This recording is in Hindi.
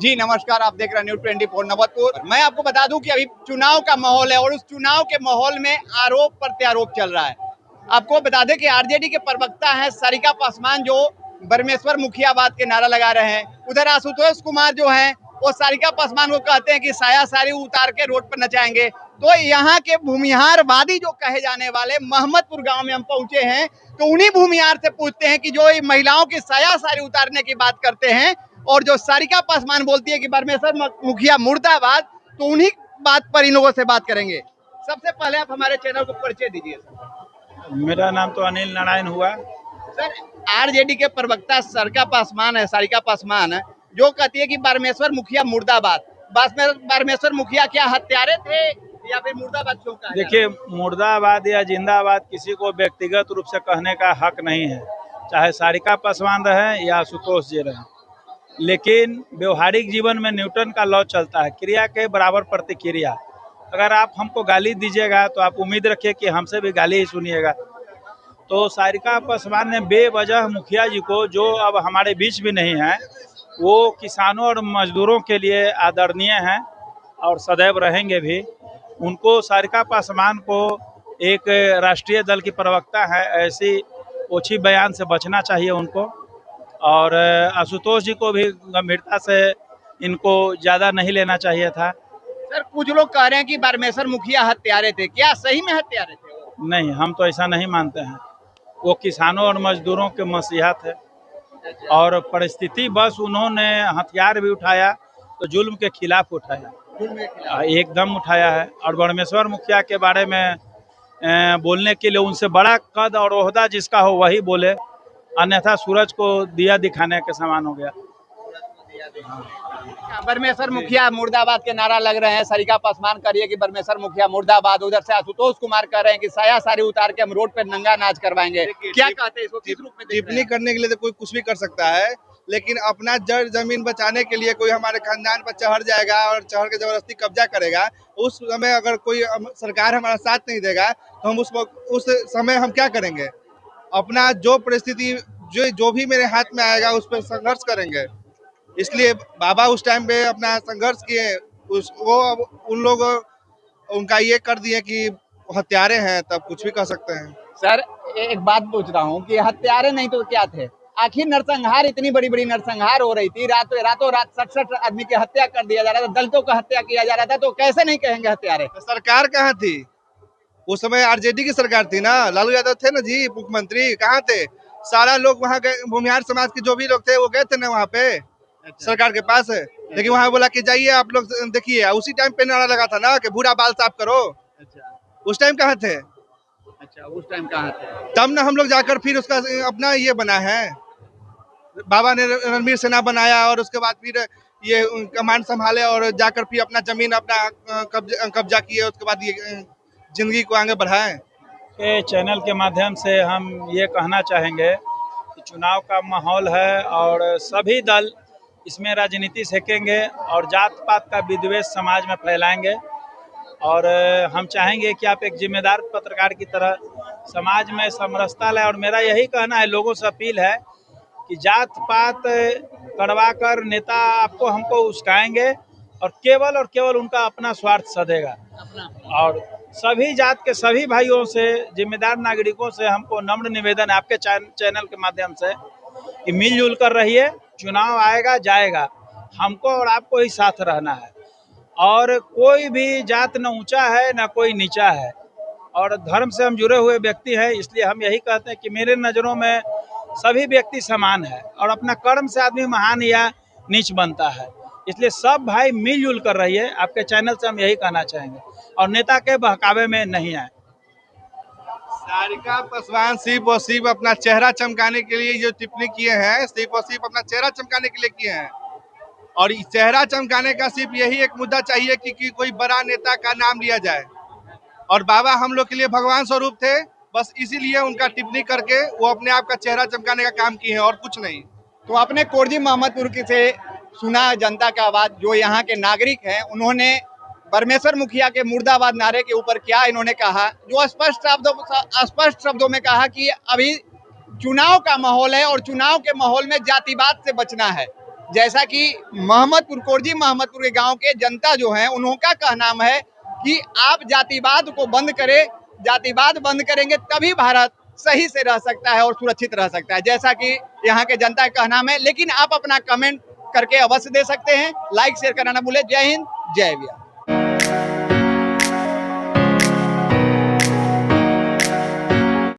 जी नमस्कार, आप देख रहे हैं न्यूज़ 24 नवतपुर। मैं आपको बता दूं कि अभी चुनाव का माहौल है और उस चुनाव के माहौल में आरोप प्रत्यारोप चल रहा है। आपको बता दें कि आरजेडी के प्रवक्ता हैं सारिका पासवान, जो बरमेश्वर मुखियाबाद के नारा लगा रहे हैं। उधर आशुतोष कुमार जो हैं वो सारिका पासवान को कहते हैं कि साया साड़ी उतार के रोड पर नचाएंगे। तो यहाँ के भूमिहारवादी जो कहे जाने वाले महमदपुर गांव में हम पहुंचे हैं, तो उन्हीं भूमिहार से पूछते हैं कि जो महिलाओं की साया साड़ी उतारने की बात करते हैं और जो सारिका पासवान बोलती है कि बरमेश्वर मुखिया मुर्दाबाद, तो उन्हीं बात पर इन लोगों से बात करेंगे। सबसे पहले आप हमारे चैनल को परिचय दीजिए। मेरा नाम तो अनिल नारायण हुआ। सर, आरजेडी के प्रवक्ता सारिका पासवान है, जो कहती है कि बरमेश्वर मुखिया मुर्दाबाद। बरमेश्वर मुखिया क्या हत्यारे थे या फिर मुर्दाबाद क्यों कहा? देखिए, मुर्दाबाद या जिंदाबाद किसी को व्यक्तिगत रूप से कहने का हक नहीं है, चाहे सारिका पासवान रहे या आशुतोष जी रहे। लेकिन व्यवहारिक जीवन में न्यूटन का लॉ चलता है, क्रिया के बराबर प्रतिक्रिया। अगर आप हमको गाली दीजिएगा तो आप उम्मीद रखिए कि हमसे भी गाली ही सुनिएगा। तो सारिका पासवान ने बेवजह मुखिया जी को, जो अब हमारे बीच भी नहीं है, वो किसानों और मजदूरों के लिए आदरणीय हैं और सदैव रहेंगे भी, उनको सारिका पासवान को एक राष्ट्रीय दल की प्रवक्ता है, ऐसी ओछी बयान से बचना चाहिए उनको। और आशुतोष जी को भी गंभीरता से इनको ज़्यादा नहीं लेना चाहिए था। सर, कुछ लोग कह रहे हैं कि बरमेश्वर मुखिया हत्यारे थे। क्या सही में हत्यारे थे? नहीं, हम तो ऐसा नहीं मानते हैं। वो किसानों और मजदूरों के मसीहा थे और परिस्थिति बस उन्होंने हथियार भी उठाया तो जुल्म के खिलाफ उठाया, एकदम उठाया है। और बरमेश्वर मुखिया के बारे में बोलने के लिए उनसे बड़ा कद और ओहदा जिसका हो वही बोले, अन्यथा सूरज को दिया दिखाने के समान हो गया। बरमेश्वर मुखिया मुर्दाबाद के नारा लग रहे हैं। सारिका पासवान कह रही है कि बरमेश्वर मुखिया मुर्दाबाद। उधर से आशुतोष कुमार कह रहे हैं कि साया साड़ी उतार के हम रोड पे नंगा नाच करवाएंगे। क्या कहते हैं इसको, किस रूप में? टिप्पणी करने के लिए तो कोई कुछ भी कर सकता है, लेकिन अपना जड़ जमीन बचाने के लिए कोई हमारे खानदान पर चढ़ जाएगा और चढ़ के जबरदस्ती कब्जा करेगा। उस समय अगर कोई सरकार हमारा साथ नहीं देगा तो हम उस समय हम क्या करेंगे? अपना जो परिस्थिति जो भी मेरे हाथ में आएगा उस पर संघर्ष करेंगे। इसलिए बाबा उस टाइम पे अपना संघर्ष किए, उन लोग उनका ये कर दिए कि हत्यारे हैं, तब कुछ भी कर सकते हैं। सर, एक बात पूछ रहा हूँ कि हत्यारे नहीं तो क्या थे? आखिर नरसंहार, इतनी बड़ी बड़ी नरसंहार हो रही थी, रातों रात 67 आदमी की हत्या कर दिया जा रहा था, दलितों का हत्या किया जा रहा था, तो कैसे नहीं कहेंगे हत्यारे? तो सरकार कहाँ थी उस समय? आरजेडी की सरकार थी ना, लालू यादव थे ना जी मुख्यमंत्री। कहाँ थे? सारा लोग वहाँ गए, भूमिहार समाज के जो भी लोग थे वो गए थे ना वहाँ पे। अच्छा। सरकार के पास है। लेकिन वहाँ बोला कि जाइए आप लोग देखिए, उसी टाइम पे नारा लगा था ना कि भूरा बाल साफ करो। अच्छा, उस टाइम कहाँ थे? अच्छा, उस टाइम कहाँ थे? तब ना हम लोग जाकर फिर उसका अपना ये बना है, बाबा ने रणवीर सेना बनाया और उसके बाद फिर ये कमांड संभाले और जाकर फिर अपना जमीन अपना कब्जा किए। उसके बाद ये जिंदगी को आगे बढ़ाए। के चैनल के माध्यम से हम ये कहना चाहेंगे कि चुनाव का माहौल है और सभी दल इसमें राजनीति सेकेंगे और जात पात का विद्वेष समाज में फैलाएंगे। और हम चाहेंगे कि आप एक जिम्मेदार पत्रकार की तरह समाज में समरसता लाए। और मेरा यही कहना है, लोगों से अपील है कि जात पात करवा कर नेता आपको हमको उस्काएंगे और केवल उनका अपना स्वार्थ सधेगा। और सभी जात के सभी भाइयों से, जिम्मेदार नागरिकों से हमको नम्र निवेदन है आपके चैनल के माध्यम से कि मिलजुल कर रहिए। चुनाव आएगा जाएगा, हमको और आपको ही साथ रहना है। और कोई भी जात न ऊंचा है न कोई नीचा है, और धर्म से हम जुड़े हुए व्यक्ति हैं। इसलिए हम यही कहते हैं कि मेरे नज़रों में सभी व्यक्ति समान है और अपना कर्म से आदमी महान या नीच बनता है। इसलिए सब भाई मिलजुल कर रहिए। आपके चैनल से हम यही कहना चाहेंगे और नेता के बहकावे में नहीं आए। सारिका पासवान सिर्फ और सिर्फ अपना चेहरा चमकाने के लिए जो टिप्पणी किए हैं, सिर्फ और सिर्फ अपना चेहरा चमकाने के लिए किए हैं। और चेहरा चमकाने का सिर्फ यही एक मुद्दा चाहिए कि कोई बड़ा नेता का नाम लिया जाए। और बाबा हम लोग के लिए भगवान स्वरूप थे, बस इसीलिए उनका टिप्पणी करके वो अपने आप का चेहरा चमकाने का काम किए हैं और कुछ नहीं। तो आपने कोरजी महमदपुर से सुना जनता का आवाज, जो यहाँ के नागरिक हैं, उन्होंने बरमेश्वर मुखिया के मुर्दाबाद नारे के ऊपर क्या इन्होंने कहा, जो स्पष्ट शब्दों में कहा कि अभी चुनाव का माहौल है और चुनाव के माहौल में जातिवाद से बचना है। जैसा कि मोहम्मदपुर कोरजी मोहम्मदपुर के गांव के जनता जो है उनका कहना है कि आप जातिवाद को बंद करें, जातिवाद बंद करेंगे तभी भारत सही से रह सकता है और सुरक्षित रह सकता है, जैसा कि यहाँ के जनता का कहना है। लेकिन आप अपना कमेंट करके अवश्य दे सकते हैं, लाइक शेयर करना ना भूलें। जय हिंद, जय बिहार।